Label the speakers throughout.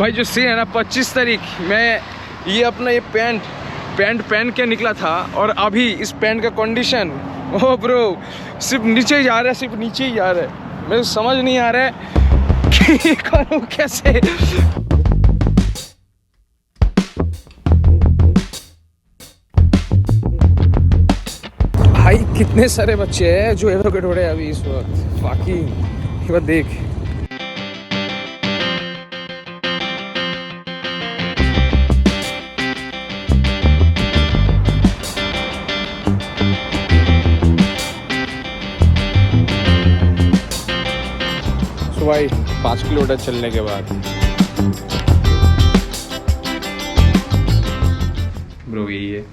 Speaker 1: भाई जो सीन है ना 25 तारीख मैं ये अपना ये पैंट पहन के निकला था और अभी इस पैंट का कंडीशन ओ ब्रो सिर्फ नीचे ही जा रहा है, सिर्फ नीचे ही जा रहा है। मेरे समझ नहीं आ रहा है कि करूँ कैसे। भाई कितने सारे बच्चे हैं जो एवोकेट हो रहे हैं अभी इस वक्त। बाकी एक बार देख तो भाई 5 किलोमीटर चलने के बाद ब्रो यही है।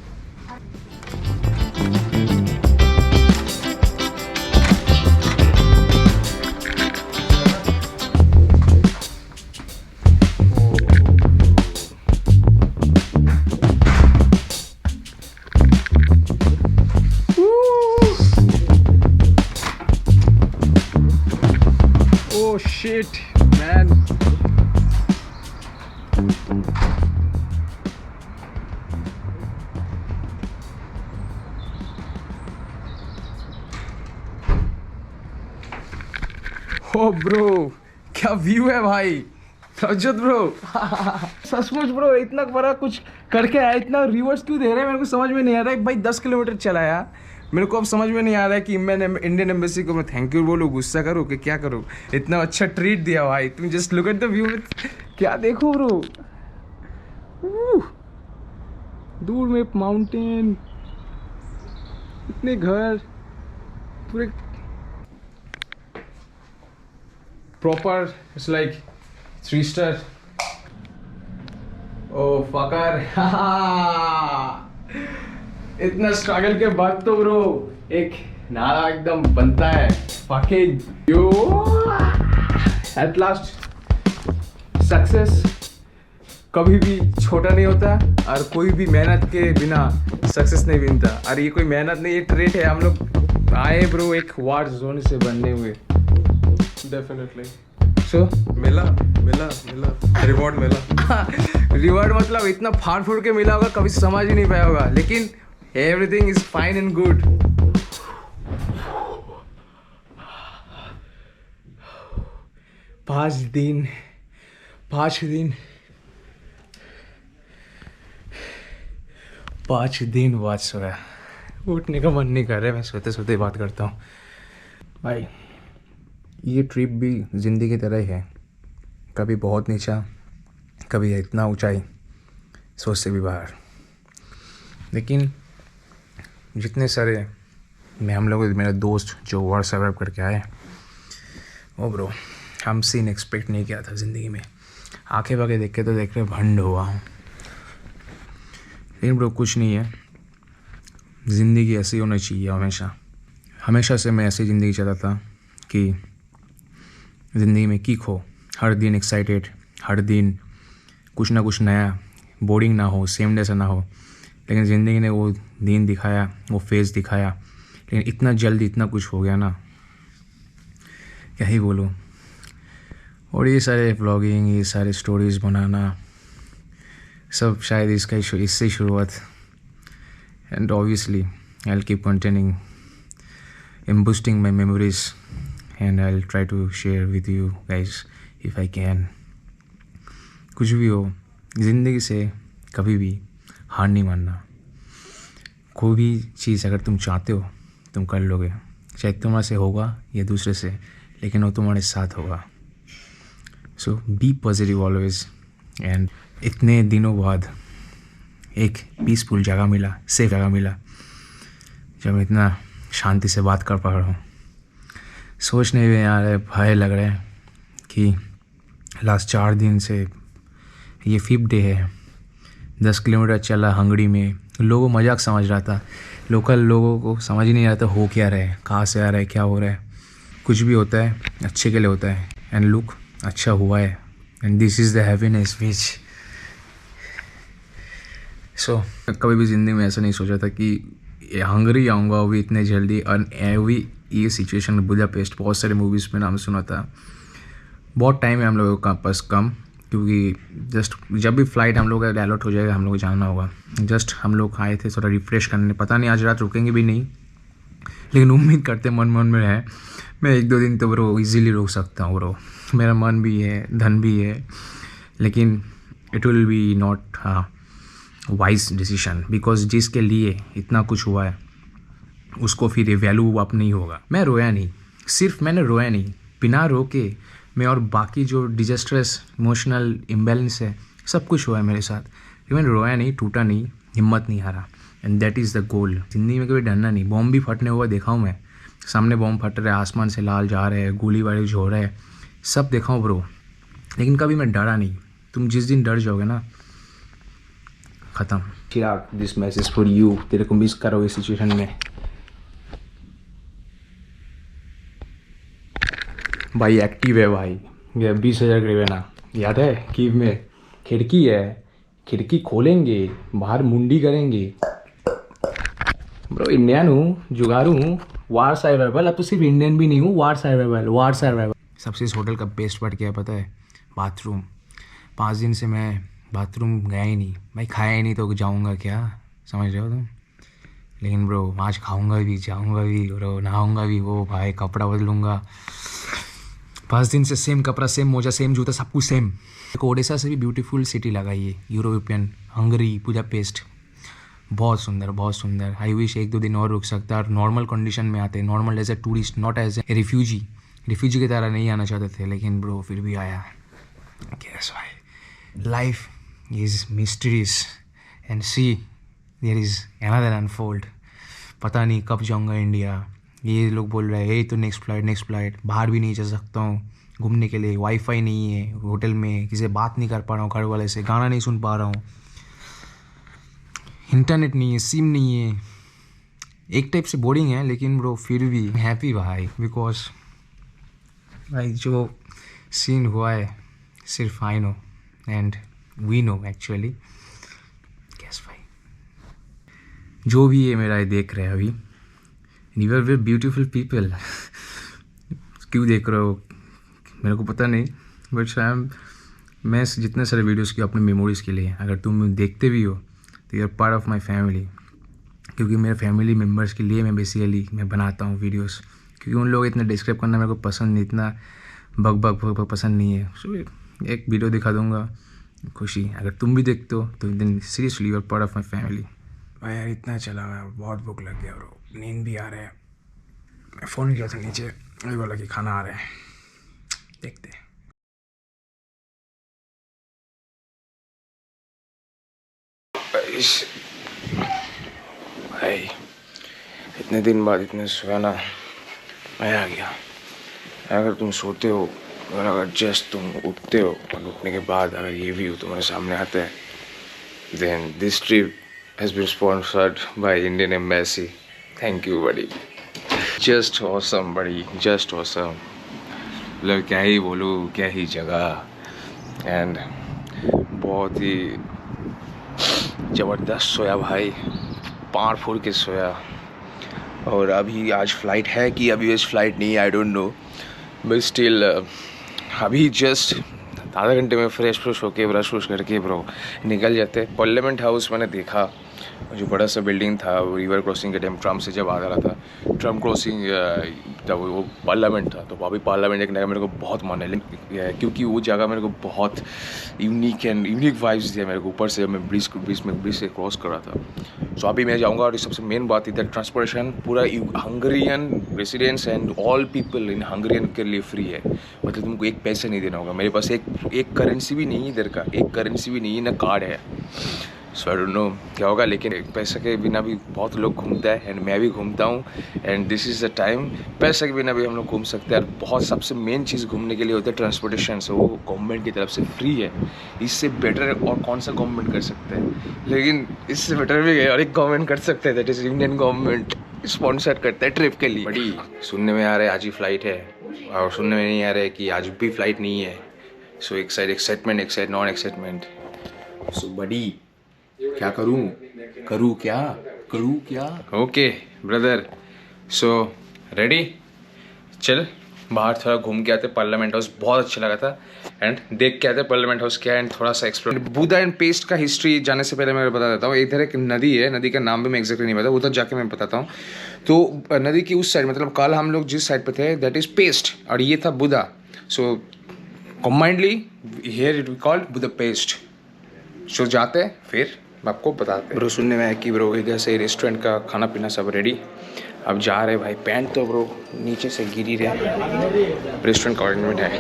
Speaker 1: Shit, man. Oh bro, क्या व्यू है भाई रजत ब्रो। सचमुच ब्रो इतना बड़ा कुछ करके आया, इतना रिवर्स क्यों दे रहे हैं मेरे को समझ में नहीं आ रहा है। भाई 10 किलोमीटर चलाया, मेरे को अब समझ में नहीं आ रहा है कि मैंने इंडियन एम्बेसी को मैं थैंक यू बोलूँ, गुस्सा करूँ कि क्या करूँ। इतना अच्छा ट्रीट दिया भाई। तुम just look at the view में क्या देखो ब्रो। दूर में माउंटेन, इतने घर, पूरे प्रॉपर इट्स लाइक 3 स्टार। ओ फकर इतना स्ट्रगल के बाद तो ब्रो एक नारा एकदम बनता है fucking yo at last. Success कभी भी छोटा नहीं होता और कोई भी मेहनत के बिना सक्सेस नहीं बनता। और ये कोई मेहनत नहीं, ये ट्रेट है। हम लोग आए ब्रो एक वार जोन से बनने हुए।
Speaker 2: डेफिनेटली
Speaker 1: सो
Speaker 2: मिला रिवॉर्ड मिला।
Speaker 1: रिवॉर्ड मतलब इतना फाड़ फूड़ के मिला होगा कभी समझ ही नहीं पाया होगा, लेकिन everything is fine and good. पाँच दिन बाद सोया, उठने का मन नहीं कर रहा है। मैं सोते सोते बात करता हूँ भाई। ये ट्रिप भी ज़िंदगी की तरह ही है, कभी बहुत नीचा, कभी इतना ऊंचाई, सोच से भी बाहर। लेकिन जितने सारे हम लोग मेरे दोस्त जो वॉर सर्वाइव करके आए, ओ ब्रो हम सीन एक्सपेक्ट नहीं किया था ज़िंदगी में। आंखें वाके देख के तो देख रहे भंड हुआ हूँ। लेकिन ब्रो कुछ नहीं है, ज़िंदगी ऐसी होनी चाहिए हमेशा से। मैं ऐसी ज़िंदगी चाहता था कि ज़िंदगी में किक हो, हर दिन एक्साइटेड, हर दिन कुछ ना कुछ नया, बोरिंग ना हो, सेम जैसा ना हो। लेकिन ज़िंदगी ने वो दिन दिखाया, वो फेज़ दिखाया, लेकिन इतना जल्दी इतना कुछ हो गया ना, क्या ही बोलूँ। और ये सारे व्लॉगिंग, ये सारे स्टोरीज़ बनाना सब शायद इससे ही शुरुआत। And obviously I will keep continuing in boosting my memories and I will try to share with you guys if I can. कुछ भी हो, ज़िंदगी से कभी भी हार नहीं मानना। कोई भी चीज़ अगर तुम चाहते हो तुम कर लोगे, चाहे तुम्हारे से होगा या दूसरे से, लेकिन वो तुम्हारे साथ होगा। सो बी पॉजिटिव ऑलवेज। एंड इतने दिनों बाद एक पीसफुल जगह मिला, सेफ जगह मिला, जब मैं इतना शांति से बात कर पा रहा हूँ। सोचने में आ रहा है, भय लग रहा है कि लास्ट 4 दिन से ये 5th डे है, 10 किलोमीटर चला हंगरी में। लोगों मजाक समझ रहा था, लोकल लोगों को समझ ही नहीं आता हो क्या रहा है, कहाँ से आ रहा है, क्या हो रहा है। कुछ भी होता है अच्छे के लिए होता है। एंड लुक अच्छा हुआ है, and this is the happiness which. सो कभी भी ज़िंदगी में ऐसा नहीं सोचा था कि हंगरी आऊँगा, वो भी इतने जल्दी। और एवी ये सिचुएशन बुडापेस्ट, बहुत सारे मूवीज़ में नाम सुना था। बहुत टाइम है हम लोगों का पास कम, क्योंकि जस्ट जब भी फ़्लाइट हम लोग का अलर्ट हो जाएगा हम लोग को जाना होगा। जस्ट हम लोग आए थे थोड़ा रिफ़्रेश करने, पता नहीं आज रात रुकेंगे भी नहीं, लेकिन उम्मीद करते मन में है मैं 1-2 दिन तो ब्रो इजीली रुक सकता हूँ ब्रो। मेरा मन भी है, धन भी है, लेकिन it will be not wise decision, because जिसके लिए इतना कुछ हुआ है उसको फिर वैल्यू अप नहीं होगा। मैं रोया नहीं, सिर्फ मैंने रोया नहीं, बिना रो के मैं और बाकी जो डिजास्ट्रस इमोशनल इम्बैलेंस है सब कुछ हुआ है मेरे साथ, लेकिन मैंने रोया नहीं, टूटा नहीं, हिम्मत नहीं हारा। And that is the goal. ज़िंदगी में कभी डरना नहीं। बॉम्ब भी फटने हुआ देखा हूँ मैं, सामने बॉम्ब फट रहा है, आसमान से लाल जा रहे हैं, गोली बारूद हो रहा है, सब देखा हूँ ब्रो, लेकिन कभी मैं डरा नहीं। तुम जिस दिन डर जाओगे ना, ख़त्म। चिराग, दिस मैसेज फॉर यू। तेरे को मिस करो इस सिचुएशन में। भाई एक्टिव है भाई, ये 20,000 ग्रेव है ना, याद है कीव में खिड़की है, खिड़की खोलेंगे, बाहर मुंडी करेंगे। ब्रो इंडियन हूँ, जुगाड़ू हूँ, वार सर्वाइवल। अब तो सिर्फ इंडियन भी नहीं हूँ, वार सर्वाइवल, वार सर्वाइवल। सबसे इस होटल का बेस्ट पार्ट क्या है पता है? बाथरूम। 5 दिन से मैं बाथरूम गया ही नहीं भाई, खाया ही नहीं तो जाऊँगा क्या, समझ रहे हो तुम? लेकिन ब्रो आज खाऊँगा भी, जाऊँगा भी ब्रो, नहाऊँगा भी, वो भाई कपड़ा बदलूँगा। 5 दिन से सेम कपड़ा, सेम मोजा, सेम जूता, सब कुछ सेम। ओडिशा से भी ब्यूटीफुल सिटी लगा ये, यूरोपियन, हंगरी, बुडापेस्ट, बहुत सुंदर, बहुत सुंदर। आई विश 1-2 दिन और रुक सकता है और नॉर्मल कंडीशन में आते, normal as a tourist, not as a refugee की तरह नहीं आना चाहते थे, लेकिन ब्रो फिर भी आया। Guess why? Life is mysterious and see there is another unfold. पता नहीं कब जाऊँगा इंडिया। ये लोग बोल रहे हैं ये तो नेक्स्ट फ्लाइट, बाहर भी नहीं जा सकता हूँ घूमने के लिए, वाईफाई नहीं है होटल में, किसी से बात नहीं कर पा रहा हूँ घर वाले से, गाना नहीं सुन पा रहा हूँ, इंटरनेट नहीं है, सिम नहीं है। एक टाइप से बोरिंग है, लेकिन ब्रो फिर भी हैप्पी भाई, बिकॉज भाई जो सीन हुआ है सिर्फ I know and we know actually. कैस भाई जो भी है मेरा ये देख रहे हैं अभी, you are very beautiful people. क्यों देख रहे हो मेरे को पता नहीं, बट मैं जितने सारे वीडियोस किए अपने मेमोरीज़ के लिए, अगर तुम देखते भी हो तो you are part of my family, क्योंकि मेरे फैमिली मेम्बर्स के लिए मैं बनाता हूँ वीडियोस, क्योंकि उन लोग इतना डिस्क्राइब करना मेरे को पसंद नहीं, इतना बग पसंद नहीं है। सो एक वीडियो दिखा दूँगा, खुशी। अगर तुम भी देखते हो तो then seriously you are part of my family. भाई यार इतना चला हुआ है, बहुत भूख लग गया ब्रो, नींद भी आ रहा है। मैं फ़ोन किया था नीचे, अभी बोला कि खाना आ रहा है, देखते हैं। भाई इतने दिन बाद इतने सोया ना, मैं आ गया। अगर तुम सोते हो और अगर जस्ट तुम उठते हो और उठने के बाद अगर ये व्यू तुम्हारे सामने आता है, then this trip has been sponsored by Indian embassy. Thank you buddy, just awesome buddy, just awesome. मतलब क्या ही बोलूँ, क्या ही जगह, एंड बहुत ही ज़बरदस्त सोया भाई, पार फोड़ के सोया। और अभी आज फ़्लाइट है कि अभी आज फ़्लाइट नहीं है, I don't know, but still अभी जस्ट आधा घंटे में फ्रेश होके ब्रश करके ब्रो निकल जाते। पार्लियामेंट हाउस मैंने देखा, जो बड़ा सा बिल्डिंग था, वो रिवर क्रॉसिंग के टाइम ट्रम्प से जब आ रहा था, ट्रम्प क्रॉसिंग तब वो पार्लियामेंट था, तो अभी पार्लियामेंट देखने का मेरे को बहुत मन है, क्योंकि वो जगह मेरे को बहुत यूनिक वाइब्स दिया मेरे को। ऊपर से मैं ब्रिज से क्रॉस कर रहा था। सो अभी मैं जाऊँगा, और सबसे मेन बात इधर ट्रांसपोर्टेशन पूरा Hungarian residents and all people in Hungarian के लिए फ्री है, मतलब तुमको एक पैसा नहीं देना होगा। मेरे पास एक करेंसी भी नहीं है इधर का, एक करेंसी भी नहीं है, ना कार्ड है। सो आई डोंट नो क्या होगा, लेकिन पैसे के बिना भी बहुत लोग घूमता है, एंड मैं भी घूमता हूँ, and this is the time. पैसे के बिना भी हम लोग घूम सकते हैं, और बहुत सबसे मेन चीज़ घूमने के लिए होता है ट्रांसपोर्टेशन, से वो गवर्नमेंट की तरफ से फ्री है। इससे बेटर और कौन सा गवर्नमेंट कर सकता है, लेकिन इससे बेटर भी है और एक गवर्नमेंट कर सकता है, that is Indian government sponsor करता है ट्रिप के लिए। बड़ी सुनने में आ रहा है आज ही फ्लाइट है, और सुनने में नहीं आ रहा है कि आज भी फ्लाइट नहीं है। सो एक साइड एक्साइटमेंट, एक साइड नॉन एक्साइटमेंट। सो बड़ी क्या करूँ क्या? ओके ब्रदर, सो रेडी, चल बाहर थोड़ा घूम के आते पार्लियामेंट हाउस, बहुत अच्छा लगा था एंड देख के आते पार्लियामेंट हाउस क्या है एंड थोड़ा सा एक्सप्लोर। बुधा एंड पेस्ट का हिस्ट्री जाने से पहले मैं बता देता हूँ। इधर एक नदी है, नदी का नाम भी मैं एग्जैक्टली नहीं पता, उधर जाके मैं बताता हूँ। तो नदी की उस साइड, मतलब कल हम लोग जिस साइड पे थे दैट इज़ पेस्ट और ये था बुधा। So combinedly here it we called बुधा पेस्ट। सो जाते हैं फिर आपको बताते हैं। ब्रो सुनने में आया कि ब्रो इधर से रेस्टोरेंट का खाना पीना सब रेडी, अब जा रहे भाई। पैंट तो ब्रो नीचे से गिरी रहे, रेस्टोरेंट का ऑर्डर है।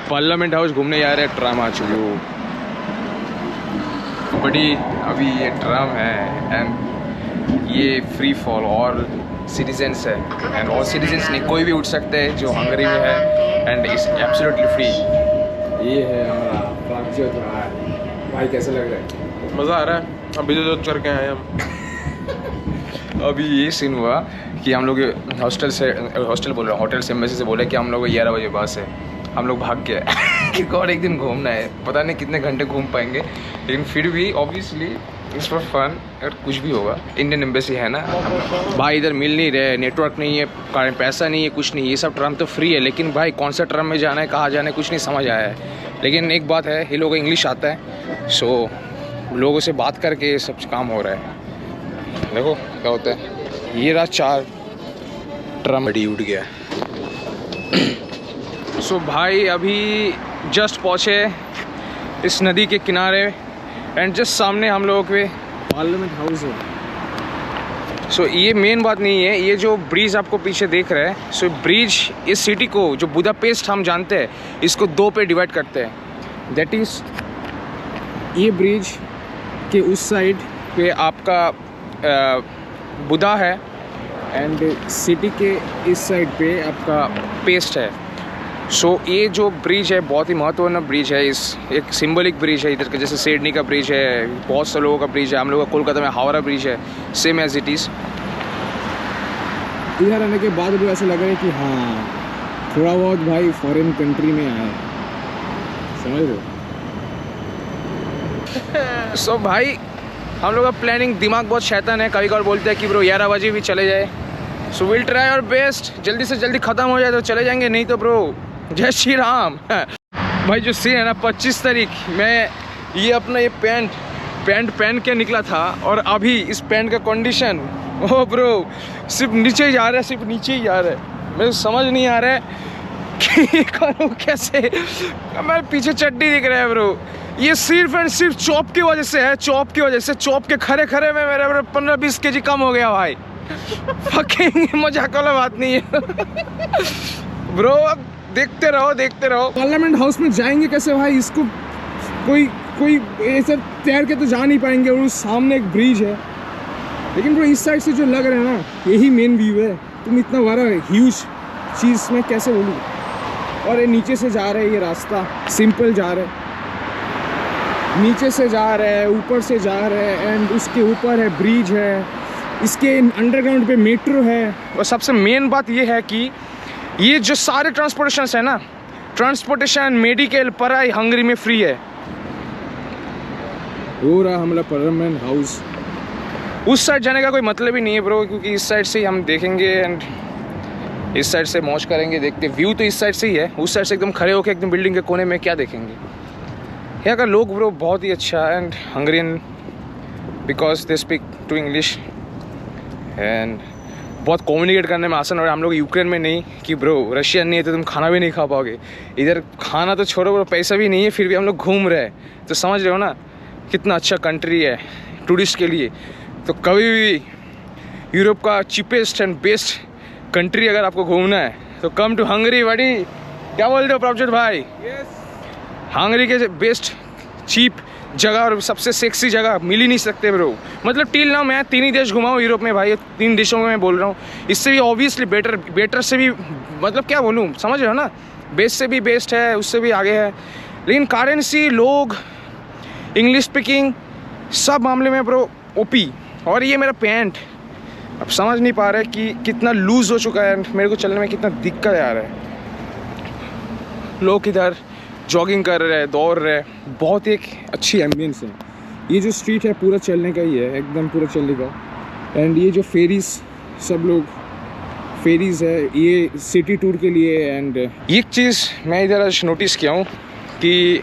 Speaker 1: पार्लियामेंट हाउस घूमने जा रहे हैं, ट्राम आ चुकी हो बड़ी। अभी ये ट्राम है एंड ये फ्री फॉल, और सिटीजन्स है एंड और सिटीजन्स नहीं, कोई भी उठ सकते हैं जो हंगरी में है एंड इट्स एब्सोल्युटली फ्री। ये है हमारा प्रागज्योत भाई, कैसा लग रहा है?
Speaker 2: मज़ा आ रहा है। अभी तो चढ़ के आए हम।
Speaker 1: अभी ये सीन हुआ कि हम लोग हॉस्टल से, हॉस्टल बोल रहा हूँ, होटल से एम्बेसी से बोले कि हम लोग 11 बजे बस है, हम लोग भाग गए क्योंकि और एक दिन घूमना है, पता नहीं कितने घंटे घूम पाएंगे, लेकिन फिर भी ऑब्वियसली इट्स फॉर फन। अगर कुछ भी होगा, इंडियन एम्बेसी है ना भाई, इधर मिल नहीं रहे, नेटवर्क नहीं है, पैसा नहीं है, कुछ नहीं। ये सब ट्रम तो फ्री है, लेकिन भाई कौन सा ट्रम में जाना है, कहाँ जाना है, कुछ नहीं समझ आया है। लेकिन एक बात है, ये लोगों को इंग्लिश आता है, सो लोगों से बात करके ये सब काम हो रहा है। देखो क्या होता है। ये रहा 4 ट्रम, बड़ी उठ गया। सो भाई अभी जस्ट पहुँचे इस नदी के किनारे एंड जस्ट सामने हम लोगों के पार्लियामेंट हाउस है। सो ये मेन बात नहीं है, ये जो ब्रिज आपको पीछे देख रहे हैं, सो ब्रिज इस सिटी को, जो बुदापेस्ट हम जानते हैं, इसको 2 पे डिवाइड करते हैं। दैट इज़ ये ब्रिज के उस साइड पे आपका बुदा है एंड सिटी के इस साइड पे आपका पेस्ट है। सो ये जो ब्रिज है बहुत ही महत्वपूर्ण ब्रिज है, इस एक सिंबलिक ब्रिज है इधर के, जैसे सेडनी का ब्रिज है, बहुत से लोगों का ब्रिज है, हम लोग का कोलकाता में हावड़ा ब्रिज है, सेम एज इट इज़।
Speaker 3: इधर आने के बाद भी ऐसा लग रहा है कि हाँ थोड़ा बहुत भाई फॉरेन कंट्री में आए, समझ रहे हो।
Speaker 1: सो भाई हम लोग का प्लानिंग, दिमाग बहुत शैतान है, कभी कभार बोलते हैं कि ब्रो 11 बजे भी चले जाए। सो विल ट्राई और बेस्ट, जल्दी से जल्दी ख़त्म हो जाए तो चले जाएंगे, नहीं तो ब्रो जय श्री राम। भाई जो सीन है ना, 25 तारीख मैं ये अपना ये पैंट पहन के निकला था और अभी इस पैंट का कंडीशन, ओ ब्रो सिर्फ नीचे ही जा रहा है, सिर्फ नीचे ही जा रहा है। मेरे समझ नहीं आ रहा है कि करूँ कैसे। मेरे पीछे चड्डी दिख रहा है ब्रो, ये सिर्फ एंड सिर्फ चॉप की वजह से है, चॉप की वजह से। चॉप के खरे खरे में मेरा 15-20 kg कम हो गया भाई। फकिंग मजाक वाला बात नहीं है ब्रो। अब देखते रहो।
Speaker 3: पार्लियामेंट हाउस में जाएंगे कैसे भाई, इसको कोई ऐसा तैर के तो जा नहीं पाएंगे, और उस सामने एक ब्रिज है। लेकिन ब्रो इस साइड से जो लग रहा है ना, यही मेन व्यू है। तुम इतना बड़ा ह्यूज चीज़ में कैसे बोलूँ। और ये नीचे से जा रहे हैं, ये रास्ता सिंपल जा रहा है, नीचे से जा रहे हैं, ऊपर से जा रहे हैं, एंड उसके ऊपर है ब्रिज है, इसके अंडरग्राउंड पे मेट्रो है।
Speaker 1: और सबसे मेन बात ये है कि ये जो सारे ट्रांसपोर्टेशन है ना, ट्रांसपोर्टेशन, मेडिकल, पढ़ाई हंगरी में फ्री है।
Speaker 3: हो रहा हमारा पार्लियामेंट हाउस।
Speaker 1: उस साइड जाने का कोई मतलब ही नहीं है ब्रो, क्योंकि इस साइड से ही हम देखेंगे एंड इस साइड से मौज करेंगे। देखते व्यू तो इस साइड से ही है, उस साइड से एकदम खड़े होकर एकदम बिल्डिंग के कोने में क्या देखेंगे। यहाँ का लोग ब्रो बहुत ही अच्छा है and Hungarian, because they speak to English एंड बहुत कम्युनिकेट करने में आसान। और हम लोग यूक्रेन में नहीं कि ब्रो रशियन नहीं है तो तुम खाना भी नहीं खा पाओगे। इधर खाना तो छोड़ो ब्रो, पैसा भी नहीं है, फिर भी हम लोग घूम रहे हैं, तो समझ रहे हो ना कितना अच्छा कंट्री है टूरिस्ट के लिए। तो कभी भी यूरोप का चीपेस्ट एंड बेस्ट कंट्री अगर आपको घूमना है तो कम टू हंगरी बड़ी। क्या बोलते हो प्रभजोत भाई? हंगरी के बेस्ट चीप जगह और सबसे सेक्सी जगह मिल ही नहीं सकते ब्रो। मतलब टिल नाउ मैं 3 ही देश घुमा हूँ यूरोप में भाई, 3 देशों में मैं बोल रहा हूँ। इससे भी ऑब्वियसली बेटर से भी, मतलब क्या बोलूँ, समझ रहे हो ना, बेस्ट से भी बेस्ट है, उससे भी आगे है। लेकिन करेंसी, लोग, इंग्लिश स्पीकिंग, सब मामले में ब्रो ओपी। और ये मेरा पैंट अब समझ नहीं पा रहा है कि कितना लूज़ हो चुका है, मेरे को चलने में कितना दिक्कत आ रहा है।
Speaker 3: लोग इधर जॉगिंग कर रहे हैं, दौड़ रहे हैं, बहुत एक अच्छी एम्बियंस है। ये जो स्ट्रीट है पूरा चलने का ही है, एकदम पूरा चलने का। एंड ये जो फेरीज, सब लोग फेरीज है ये सिटी टूर के लिए। एंड एक चीज़ मैं इधर आज नोटिस किया हूँ कि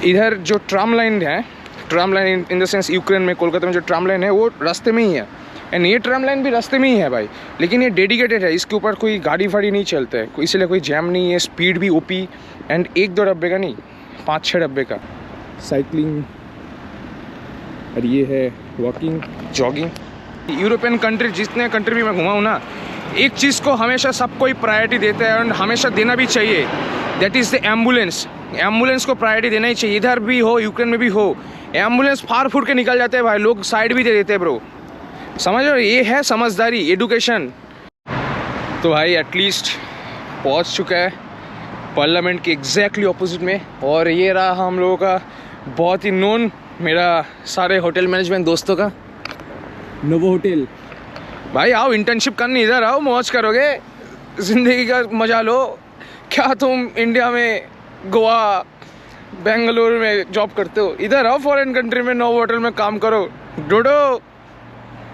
Speaker 3: इधर जो ट्राम लाइन है, tram line in the sense Ukraine में कोलकाता में जो ट्राम लाइन है वो रास्ते में ही है। एंड ये ट्राम लाइन भी रास्ते में ही है भाई, लेकिन ये डेडिकेटेड है, इसके ऊपर कोई गाड़ी फाड़ी नहीं चलता है, इसलिए कोई जैम नहीं है, स्पीड भी ओपी। एंड 1-2 डब्बे का नहीं, 5-6 डब्बे का साइकिलिंग। और ये है वॉकिंग, जॉगिंग। यूरोपियन कंट्री, जितने कंट्री भी मैं घुमा हूँ ना, एक चीज़ को हमेशा सबको ही प्रायोरिटी देते हैं और हमेशा देना भी चाहिए, that is the ambulance. Ambulance को प्रायोरिटी देना ही चाहिए, इधर भी हो यूक्रेन में भी हो। एम्बुलेंस फाड़ फूट के निकल जाते हैं भाई, लोग साइड भी दे देते हैं ब्रो, समझ रहे हो? ये है समझदारी, एडुकेशन। तो भाई एटलीस्ट पहुंच चुका है पार्लियामेंट के एग्जैक्टली ऑपोजिट में। और ये रहा हम लोगों का बहुत ही नोन, मेरा सारे होटल मैनेजमेंट दोस्तों का नोवो होटल। भाई आओ इंटर्नशिप करने, इधर आओ, मौज करोगे, ज़िंदगी का मजा लो। क्या तुम इंडिया में, गोवा, बेंगलुरु में जॉब करते हो? इधर आओ फॉरेन कंट्री में नोवो होटल में काम करो। डोडो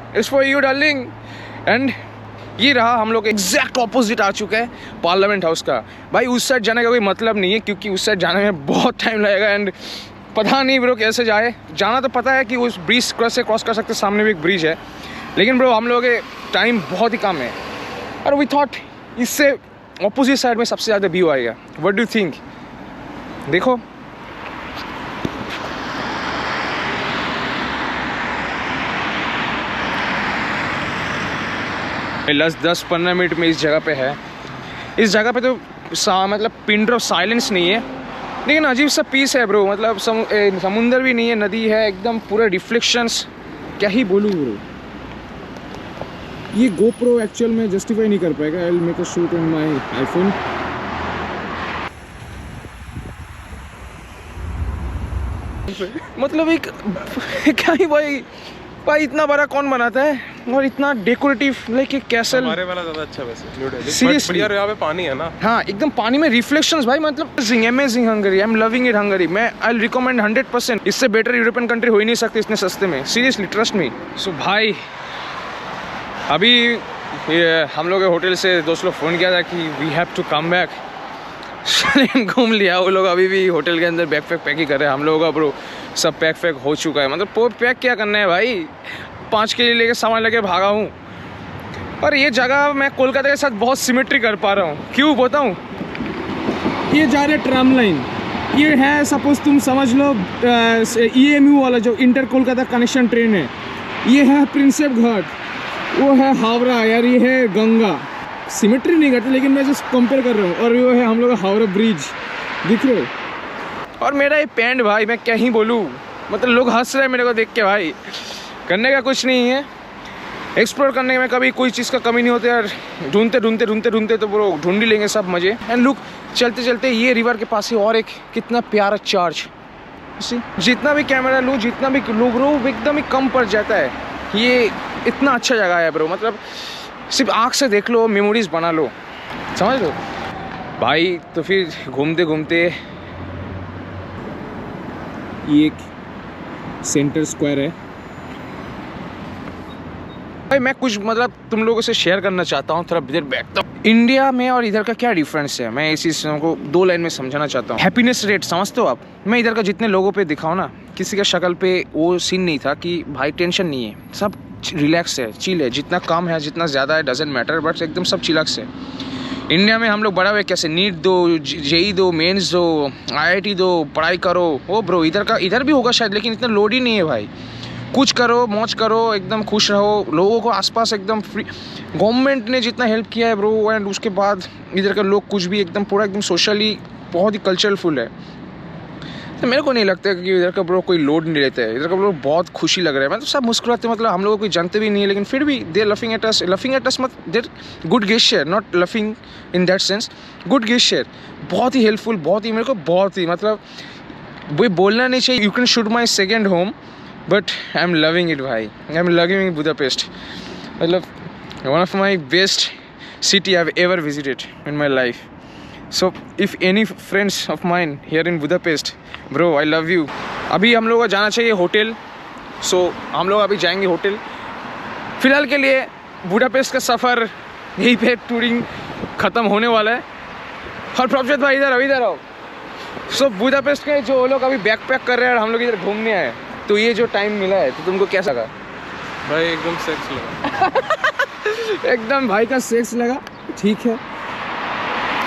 Speaker 3: it's for you darling. And ये रहा हम लोग एग्जैक्ट ऑपोजिट आ चुके हैं पार्लियामेंट हाउस का। भाई उस साइड जाने का कोई मतलब नहीं है, क्योंकि उस साइड जाने में बहुत टाइम लगेगा। एंड पता नहीं ब्रो कैसे जाना तो पता है कि उस ब्रिज से क्रॉस कर सकते, सामने भी एक ब्रिज है, लेकिन ब्रो हम लोगों के टाइम बहुत ही कम है। और वी थॉट इससे ऑपोजिट साइड में सबसे ज़्यादा व्यू आएगा। What do you think? देखो प्लस 10-15 मिनट में इस जगह पे है। इस जगह पे तो मतलब पिंड ऑफ साइलेंस नहीं है, लेकिन अजीब सा पीस है ब्रो। मतलब समुंदर भी नहीं है, नदी है, एकदम पूरे रिफ्लेक्शंस। क्या ही बोलूँ ब्रो, ये गोप्रो एक्चुअल में जस्टिफाई नहीं कर पाएगा। I will make a shoot on my iPhone. मतलब एक क्या ही भाई इतना बड़ा कौन बनाता है, और इतना डेकोरेटिव लाइक एक कैसल।
Speaker 2: हमारे वाला ज़्यादा अच्छा वैसे
Speaker 3: सीरियसली
Speaker 2: यार, यहाँ पे पानी है ना।
Speaker 3: हाँ एकदम पानी में रिफ्लेक्शंस भाई, मतलब amazing Hungary. I am loving it Hungary. मैं आई विल रिकमेंड 100%। इससे बेटर यूरोपियन कंट्री हो ही नहीं सकती इतने सस्ते में, सीरियसली ट्रस्ट मी। सो भाई अभी ये हम लोग के होटल से दोस्त लोग फ़ोन किया था कि we have to come back. घूम लिया वो लोग, अभी भी होटल के अंदर बैग पैक ही कर रहे हैं। हम लोगों का ब्रो सब पैक हो चुका है। मतलब पैक क्या करना है भाई, 5 के लिए लेके सामान लेके भागा हूँ। और ये जगह मैं कोलकाता के साथ बहुत सिमेट्री कर पा रहा हूँ। क्यों बताऊँ? ये जा रहे ट्राम लाइन, ये है सपोज तुम समझ लो EMU वाला जो इंटर कोलकाता कनेक्शन ट्रेन है। ये है प्रिंसेप घाट, वो है हावड़ा, यार ये है गंगा। सिमेट्री नहीं करते, लेकिन मैं जस्ट कंपेयर कर रहा हूँ। और वो है हम लोग का हावड़ा ब्रिज, दिख रहे हो? और मेरा ये पैंट भाई मैं क्या ही बोलूँ, मतलब लोग हंस रहे हैं मेरे को देख के। भाई करने का कुछ नहीं है, एक्सप्लोर करने में कभी कोई चीज़ का कमी नहीं होती यार। ढूंढते तो ब्रो ढूंढ ही लेंगे सब मज़े। एंड लुक, चलते चलते ये रिवर के पास ही और एक कितना प्यारा चर्च। जितना भी कैमरा लूँ, जितना भी लूँ ब्रो, एकदम ही कम पड़ जाता है। ये इतना अच्छा जगह है ब्रो, मतलब सिर्फ आँख से देख लो, मेमोरीज बना लो, समझ लो भाई। तो फिर घूमते घूमते ये एक सेंटर स्क्वायर है भाई। मैं कुछ मतलब तुम लोगों से शेयर करना चाहता हूँ थोड़ा देर बैक। तो इंडिया में और इधर का क्या डिफरेंस है, मैं इसी को 2 लाइन में समझाना चाहता हूँ। हैप्पीनेस रेट समझते हो आप? मैं इधर का जितने लोगों पे दिखाऊँ ना, किसी का शक्ल पे वो सीन नहीं था कि भाई टेंशन नहीं है, सब रिलैक्स है, चिल है। जितना कम है जितना ज़्यादा है डजेंट मैटर, बट एकदम सब चिलक्स है। इंडिया में हम लोग बड़ा हुए कैसे, नीट दो, JEE दो, मेंस दो, IIT दो, पढ़ाई करो। ओ ब्रो इधर भी होगा शायद, लेकिन इतना लोड ही नहीं है भाई। कुछ करो, मौज करो, एकदम खुश रहो, लोगों को आसपास एकदम फ्री। गवर्नमेंट ने जितना हेल्प किया है ब्रो, एंड उसके बाद इधर का लोग कुछ भी एकदम पूरा एकदम सोशली बहुत ही कल्चरफुल है। तो मेरे को नहीं लगता कि इधर का ब्रो कोई लोड नहीं लेता है। इधर का ब्रो बहुत खुशी लग रहा है, मतलब सब मुस्कुराते, मतलब हम लोग को कोई जानते भी नहीं है, लेकिन फिर भी दे लफिंग एट अस मत their good gesture, not laughing in that sense, good gesture. बहुत ही हेल्पफुल, बहुत ही मेरे को बहुत ही मतलब वो बोलना नहीं चाहिए you can shoot my second home, but I am loving it भाई। आई एम लविंग बुडापेस्ट, मतलब one of my best city I have ever visited in my life.
Speaker 1: So if any friends of mine here in Budapest, bro I love you. अभी हम लोग को जाना चाहिए hotel, सो हम लोग अभी जाएंगे होटल। फ़िलहाल के लिए बुडापेस्ट का सफ़र यहीं पे टूरिंग ख़त्म होने वाला है। और प्रभजोत भाई इधर आओ। सो बुडापेस्ट के जो लोग अभी बैक पैक कर रहे हैं और हम लोग इधर घूमने आए, तो ये जो टाइम मिला है तो तुमको कैसा लगा?
Speaker 2: भाई एकदम सेक्स लगा।
Speaker 3: एकदम भाई का सेक्स लगा, ठीक है।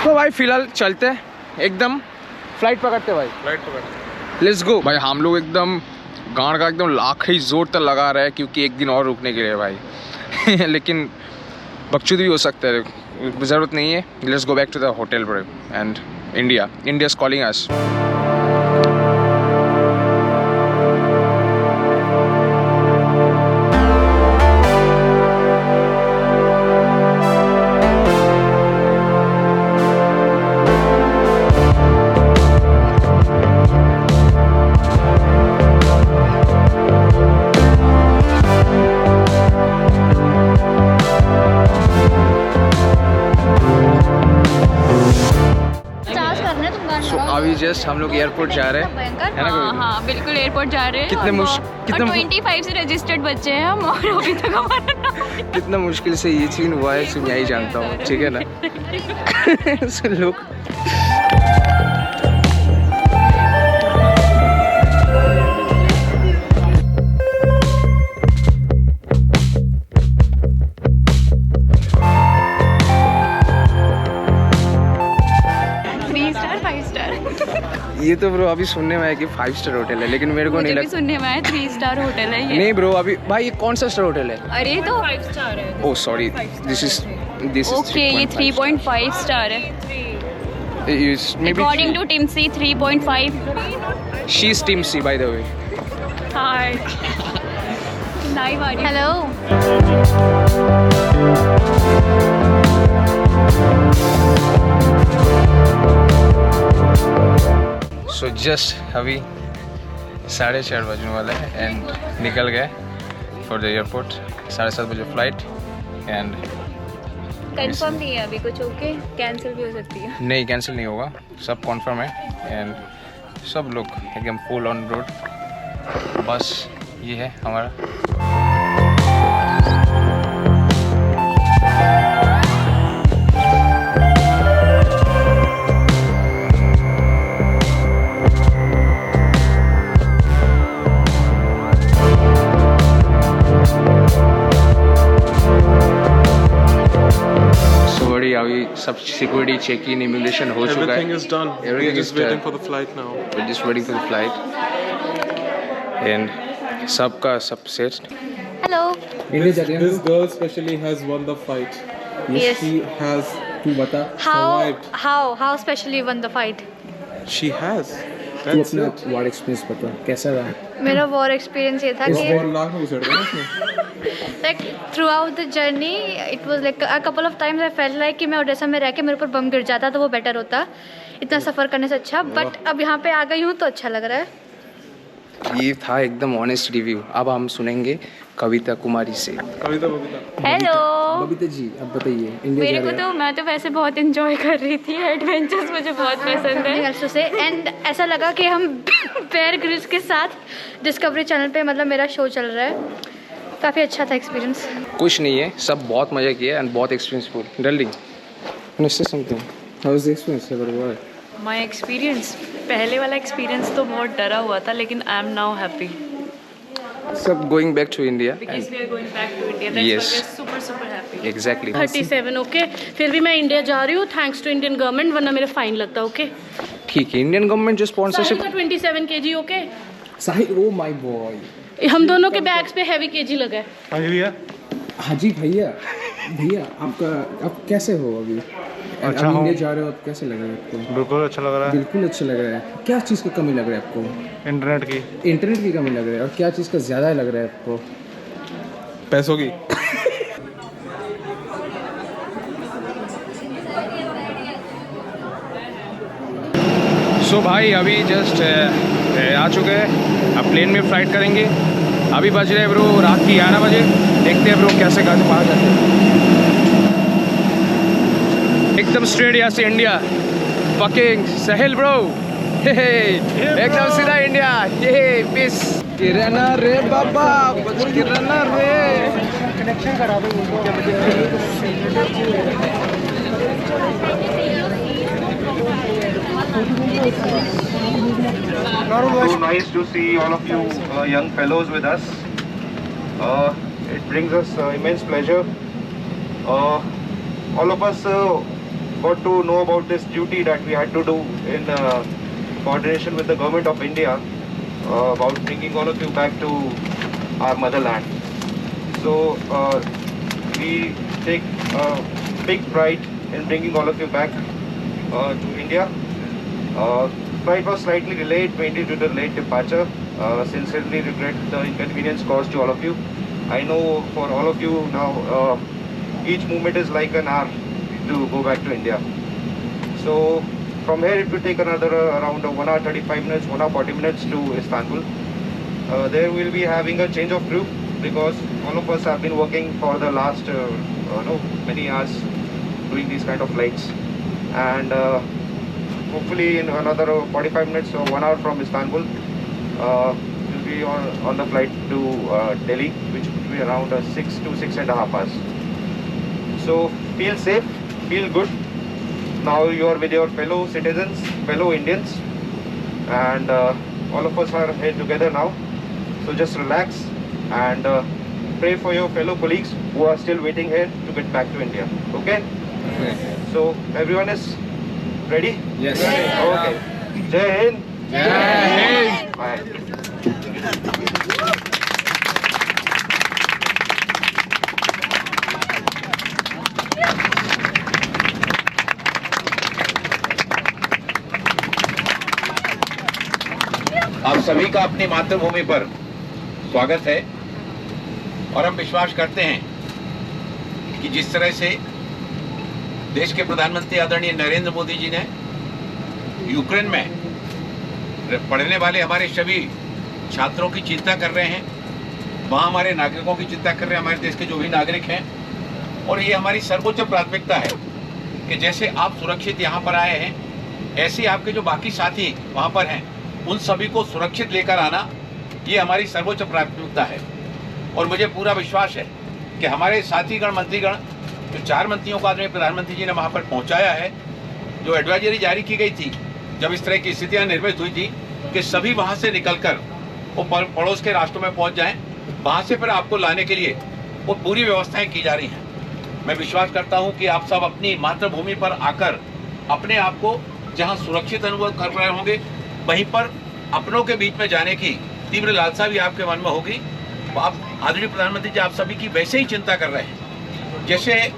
Speaker 1: तो भाई फिलहाल चलते हैं, एकदम फ्लाइट पकड़ते भाई,
Speaker 2: फ्लाइट पकड़।
Speaker 1: लेट्स गो भाई। हम लोग एकदम गांड का एकदम आखिरी जोर तक लगा रहे हैं क्योंकि एक दिन और रुकने के लिए भाई। लेकिन बकचोद भी हो सकता है, ज़रूरत नहीं है। Let's go back to the hotel bro and India is calling us. अभी जस्ट हम लोग एयरपोर्ट जा रहे हैं, है ना?
Speaker 4: हाँ बिल्कुल एयरपोर्ट जा रहे हैं।
Speaker 1: कितने
Speaker 4: 25 से रजिस्टर्ड बच्चे हैं हम, और अभी तक हमारा नाम
Speaker 1: कितना मुश्किल से ये सीन हुआ है, मैं ही जानता हूँ, ठीक है ना? सुन लोग ये तो ब्रो अभी सुनने में है कि 5 स्टार होटल है, लेकिन मेरे को नहीं लगता।
Speaker 4: सुनने में आया 3 स्टार होटल है ये।
Speaker 1: नहीं ब्रो, अभी भाई ये कौन सा स्टार होटल है?
Speaker 4: अरे तो 5 स्टार है।
Speaker 1: Oh sorry, this is
Speaker 4: okay, ये 3.5 स्टार है according to Timsy. 3.5।
Speaker 1: She is Timsy by the way.
Speaker 4: Hi hello.
Speaker 1: So just अभी 4:30 बजने वाला है एंड निकल गए फॉर द एयरपोर्ट। 7:30 बजे फ्लाइट एंड
Speaker 4: कंफर्म नहीं है अभी कुछ। ओके, कैंसिल भी हो सकती है।
Speaker 1: नहीं, कैंसिल नहीं होगा, सब कॉन्फर्म है एंड सब लोग एकदम फुल ऑन रोड। बस ये है हमारा। अभी सब सिक्योरिटी चेक इन इमिग्रेशन हो चुका है।
Speaker 2: Everything is done. We're just waiting for the flight now.
Speaker 1: We're just waiting for the flight and सबका सब set.
Speaker 4: Hello.
Speaker 2: This girl especially has won the fight.
Speaker 4: Yes.
Speaker 2: She has to bata survived.
Speaker 4: How specially won the fight?
Speaker 2: She has.
Speaker 3: तू
Speaker 2: That's
Speaker 3: अपना
Speaker 2: it.
Speaker 3: War experience बता, कैसा रहा?
Speaker 4: मेरा war experience ये था
Speaker 2: इस
Speaker 4: कि
Speaker 2: बार लाख में घुसड़ गया उसमें।
Speaker 4: like throughout the journey it was like a couple of times I felt like कि मैं ओडेसा में रह के मेरे ऊपर बम गिर जाता तो वो बेटर होता, इतना सफ़र करने से अच्छा। बट अब यहाँ पे आ गई हूँ तो अच्छा लग रहा है।
Speaker 1: ये था एकदम ऑनेस्ट रिव्यू। अब हम सुनेंगे कविता कुमारी से।
Speaker 2: कविता
Speaker 4: हेलो
Speaker 3: बबीता जी, अब बताइए, इंडिया
Speaker 4: मेरे
Speaker 3: जा
Speaker 4: को
Speaker 3: रहे
Speaker 4: तो मैं तो वैसे बहुत इंजॉय कर रही थी। एडवेंचर्स मुझे बहुत पसंद है से एंड ऐसा लगा कि हम बेयर ग्रिल्स के साथ डिस्कवरी चैनल पे मतलब मेरा शो चल रहा है। काफ़ी अच्छा था एक्सपीरियंस।
Speaker 1: कुछ नहीं है, सब बहुत मज़ा किया एंड बहुत एक्सपीरियंसफुल। डार्लिंग से something,
Speaker 3: how was the experience about war?
Speaker 5: My experience, पहले वाला एक्सपीरियंस तो बहुत डरा हुआ था, लेकिन आई एम नाउ हैप्पी
Speaker 1: सब going back to India.
Speaker 5: Because we are going back to India. That's
Speaker 1: Yes.
Speaker 5: Why we are super happy.
Speaker 1: Exactly.
Speaker 5: 37 okay, फिर भी मैं इंडिया जा रही हूँ थैंक्स टू इंडियन गवर्नमेंट, वरना मेरा फाइन लगता। ओके,
Speaker 1: ठीक है, इंडियन गवर्नमेंट जो sponsorship.
Speaker 5: 27 kg। Okay,
Speaker 3: Sahil, oh my boy,
Speaker 5: हम दोनों के बैग्स पे हैवी केजी लगा है।
Speaker 3: हाँ जी भैया, भैया आपका, आप कैसे हो अभी?
Speaker 2: अच्छा
Speaker 3: आप
Speaker 2: हूँ।
Speaker 3: इंडिया जा रहे हो, आप कैसे लग रहा है आपको?
Speaker 2: बिल्कुल अच्छा लग रहा है।
Speaker 3: बिल्कुल अच्छा लग रहा है। क्या चीज़ की कमी लग रहा है आपको?
Speaker 2: इंटरनेट की,
Speaker 3: इंटरनेट की कमी लग रहा है, और क्या चीज़ का ज़्यादा लग रहा है आपको?
Speaker 2: पैसों की।
Speaker 1: सो भाई अभी जस्ट आ चुके हैं, अब प्लेन में फ़्लाइट करेंगे। अभी बज रहे ब्रो रात की 11 बजे। देखते हैं ब्रो कैसे घर बाहर जाते हैं। एकदम स्ट्रेट यहाँ से इंडिया
Speaker 3: fucking Sahil bro. एकदम सीधा इंडिया, ये पीस। किरणा रे बाबा, किरणा रे। कनेक्शन करा दो।
Speaker 6: So nice to see all of you young fellows with us. It brings us immense pleasure. All of us got to know about this duty that we had to do in coordination with the government of India about bringing all of you back to our motherland. So we take big pride in bringing all of you back to India. Flight was slightly delayed, mainly due to late departure. Sincerely regret the inconvenience caused to all of you. I know for all of you now, each movement is like an hour to go back to India. So from here it will take another around 1 hour 35 minutes, 1 hour 40 minutes to Istanbul. There we'll be having a change of crew because all of us have been working for the last many hours doing these kind of flights. And hopefully in another 45 minutes or 1 hour from Istanbul, we'll be on the flight to Delhi, which will be around 6 to 6.5 hours. So feel safe, feel good. Now you are with your fellow citizens, fellow Indians, and all of us are here together now. So just relax and pray for your fellow colleagues who are still waiting here to get back to India. Okay? So everyone is ready?
Speaker 3: Yes.
Speaker 6: Okay. Jai Hind.
Speaker 3: Jai Hind.
Speaker 6: Bye.
Speaker 7: आप सभी का अपनी मातृभूमि पर स्वागत है और हम विश्वास करते हैं कि जिस तरह से देश के प्रधानमंत्री आदरणीय नरेंद्र मोदी जी ने यूक्रेन में पढ़ने वाले हमारे सभी छात्रों की चिंता कर रहे हैं, वहाँ हमारे नागरिकों की चिंता कर रहे हैं, हमारे देश के जो भी नागरिक हैं, और ये हमारी सर्वोच्च प्राथमिकता है कि जैसे आप सुरक्षित यहाँ पर आए हैं, ऐसे आपके जो बाकी साथी वहाँ पर हैं उन सभी को सुरक्षित लेकर आना, ये हमारी सर्वोच्च प्राथमिकता है। और मुझे पूरा विश्वास है कि हमारे साथीगण मंत्रीगण जो 4 मंत्रियों को आदरणीय प्रधानमंत्री जी ने वहाँ पर पहुँचाया है, जो एडवाइजरी जारी की गई थी जब इस तरह की स्थितियाँ निर्मित हुई थी कि सभी वहाँ से निकलकर वो पड़ोस के राष्ट्रों में पहुँच जाएँ, वहाँ से फिर आपको लाने के लिए वो पूरी व्यवस्थाएँ की जा रही हैं। मैं विश्वास करता हूँ कि आप सब अपनी मातृभूमि पर आकर अपने आप को जहाँ सुरक्षित अनुभव कर रहे होंगे, वहीं पर अपनों के बीच में जाने की तीव्र लालसा भी आपके मन में होगी। आप आदरणीय प्रधानमंत्री जी आप सभी की वैसे ही चिंता कर रहे हैं। जैसे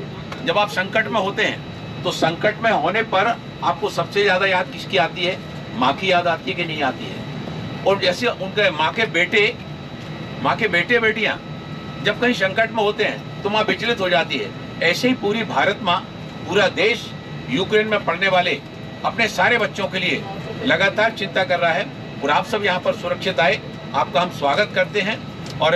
Speaker 7: जब आप संकट में होते हैं तो संकट में होने पर आपको सबसे ज़्यादा याद किसकी आती है? माँ की याद आती है कि नहीं आती है? और जैसे उनके माँ के बेटे बेटियाँ जब कहीं संकट में होते हैं तो माँ विचलित हो जाती है। ऐसे ही पूरी भारत माँ, पूरा देश यूक्रेन में पढ़ने वाले अपने सारे बच्चों के लिए लगातार चिंता कर रहा है और आप सब यहाँ पर सुरक्षित आए, आपका हम स्वागत करते हैं और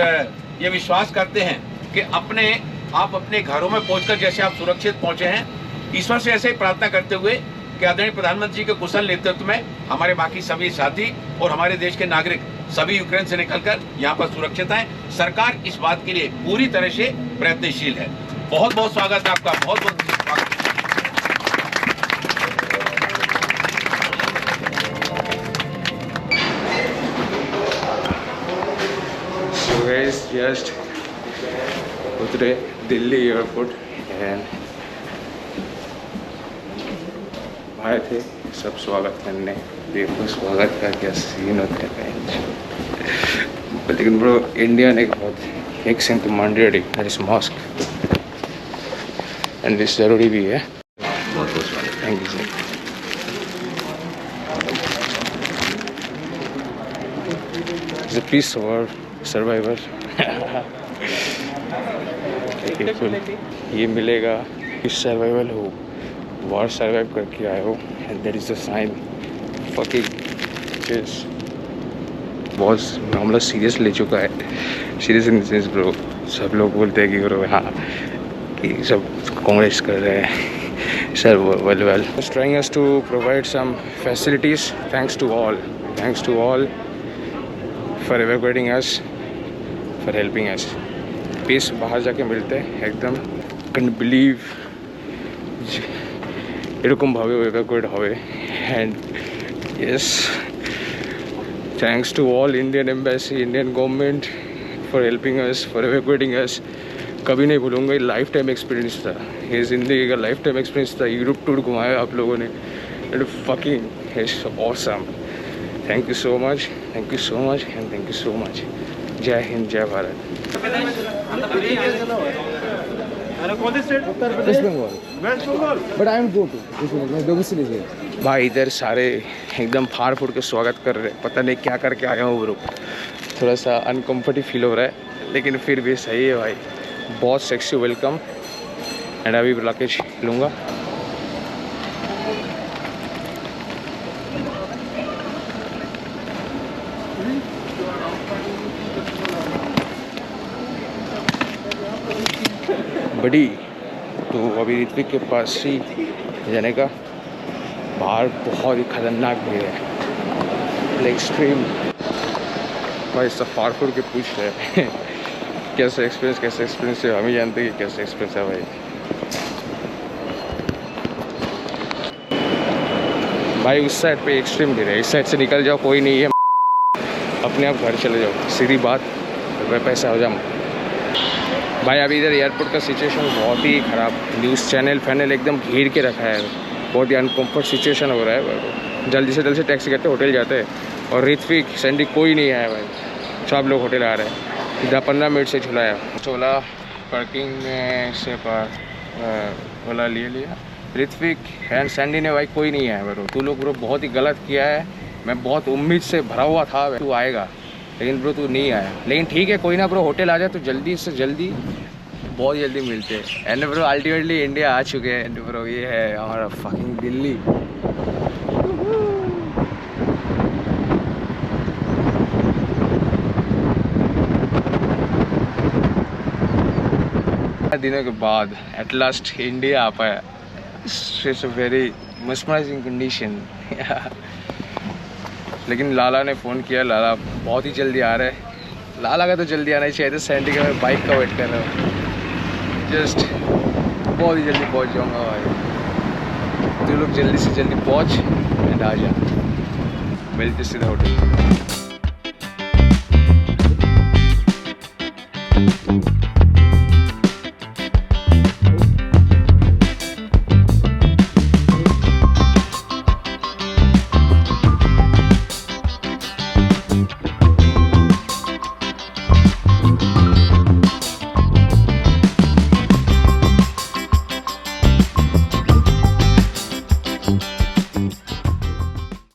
Speaker 7: ये विश्वास करते हैं कि आप अपने घरों में पहुंचकर जैसे आप सुरक्षित पहुंचे हैं, ईश्वर से ऐसे ही प्रार्थना करते हुए कि आदरणीय प्रधानमंत्री जी के कुशल नेतृत्व में हमारे बाकी सभी साथी और हमारे देश के नागरिक सभी यूक्रेन से निकलकर यहाँ पर सुरक्षित आए। सरकार इस बात के लिए पूरी तरह से प्रयत्नशील है। बहुत बहुत स्वागत है आपका, बहुत बहुत स्वागत।
Speaker 1: So guys, just उतरे दिल्ली एयरपोर्ट एंड आए थे सब स्वागत करने। देखो स्वागत का क्या सीन होता है। लेकिन ब्रो इंडिया ने बहुत एक सिंह कमांडेड इस मॉस्क एंड दिस जरूरी भी है। बहुत बहुत स्वागत, thank you sir. The peace war survivor ये मिलेगा इस सर्वाइवल हो, वॉर सर्वाइव करके आए हो and that is the sign fucking चीज। बहुत मामला सीरियस ले चुका है, सीरियस इन सेंस ब्रो। सब लोग बोलते हैं कि ब्रो हाँ कि सब कांग्रेस कर रहे हैं, Sir, well. Just trying us to provide some facilities. Thanks to all for evacuating us, for helping us. Peace बाहर जाके मिलते हैं एकदम. Can't believe এরকম ভাবে evacuate হবে. And yes, thanks to all Indian embassy, Indian government for helping us, for evacuating us. कभी नहीं भूलूंगा, ये लाइफ टाइम एक्सपीरियंस था, ये ज़िंदगी का लाइफ टाइम एक्सपीरियंस था. यूरोप टूर घुमाया आप लोगों ने. It fucking it's awesome. Thank you so much and thank you so much. Jai Hind, Jai Bharat.
Speaker 3: West Bengal. But I am go to domicile is here.
Speaker 1: भाई इधर सारे एकदम फाड़ फूड़ के स्वागत कर रहे हैं. पता नहीं क्या करके आया हूँ ब्रो. थोड़ा सा अनकम्फर्टेबल फील हो रहा है, लेकिन फिर भी सही है भाई. बहुत सेक्सी वेलकम. एंड अभी लगेज लूँगा. बड़ी तो अभी ऋत्विक के पास ही जाने का. बाहर बहुत ही खतरनाक भीड़ है, एक्सट्रीम. भाई सब फाड़ फूड़ के पूछ रहे हैं कैसे एक्सपीरियंस है. हम ही जानते हैं कि कैसे एक्सपीरियंस है भाई. भाई उस साइड पे एक्सट्रीम भीड़ है, इस साइड से निकल जाओ, कोई नहीं है, अपने आप घर चले जाओ, सीधी बात. पैसा हो जाओ भाई. अभी इधर एयरपोर्ट का सिचुएशन बहुत ही ख़राब. न्यूज़ चैनल फैनल एकदम घेर के रखा है. बहुत ही अनकम्फर्ट सिचुएशन हो रहा है. जल्दी से टैक्सी करते होटल जाते हैं. और ऋत्विक सैंडी कोई नहीं आया भाई. सब लोग होटल आ रहे हैं. इधर 15 मिनट से झुलाया. चोला पार्किंग में से ओला लिया. ऋत्विक एंड सैंडी ने भाई कोई नहीं आया ब्रो. तू लोग ब्रो बहुत ही गलत किया है. मैं बहुत उम्मीद से भरा हुआ था तू आएगा, लेकिन ब्रो तू नहीं आया. लेकिन ठीक है, कोई ना ब्रो, होटल आ जाए तो जल्दी से जल्दी, बहुत जल्दी मिलते हैं. एंड ब्रो अल्टीमेटली इंडिया आ चुके हैं. एंड ब्रो ये है हमारा फकिंग दिल्ली. दिनों के बाद एट लास्ट इंडिया आ पाया. It's a very mesmerizing condition. लेकिन लाला ने फ़ोन किया. लाला बहुत ही जल्दी आ रहा है. लाला का तो जल्दी आना ही चाहिए था. सैंडी का मैं बाइक का वेट कर रहा हूँ. जस्ट बहुत ही जल्दी पहुँच जाऊँगा भाई. तो लोग जल्दी से जल्दी पहुँच एंड आ जा. मिलते सीधा होटल.